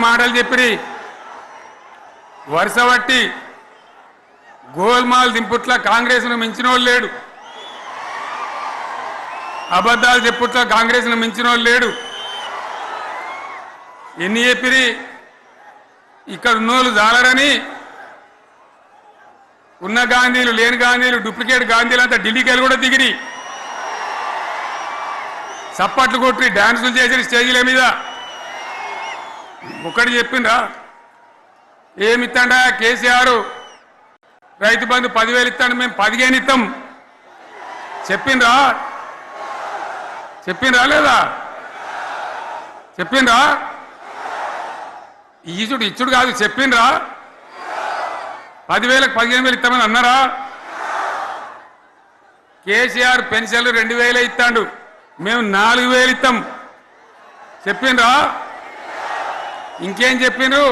మాటలు చెప్పిరి వరుసబట్టి గోల్మాల్ దింపుట్ల కాంగ్రెస్ను మించినోళ్ళు లేడు, అబద్ధాలు చెప్పుట్ల కాంగ్రెస్ను మించినోళ్ళు లేడు. ఎన్ని చెప్పిరి ఇక్కడ ఉన్నోళ్ళు జాలరని ఉన్న గాంధీలు లేని గాంధీలు డూప్లికేట్ గాంధీలు అంతా ఢిల్లీకి కూడా దిగిరి, చప్పట్లు కొట్టి డాన్సులు చేసిన స్టేజీల మీద. ఒకటి చెప్పిండ్రా ఏమిత్తాడా కేసీఆర్ రైతు బంధు 10,000 ఇస్తాడు, మేము 15 ఇస్తాం చెప్పిండ్రా? చెప్పిండ్రా లేదా? చెప్పిండ్రా? ఈచుడు ఇచ్చుడు కాదు, చెప్పిండ్రా? 10,000కు 15,000 ఇస్తామని అన్నారా? కేసీఆర్ పెన్షన్లు 2,000 ఇస్తాడు, మేము 4,000 ఇస్తాం చెప్పిండ్రా? ఇంకేం చెప్పిండ్రు?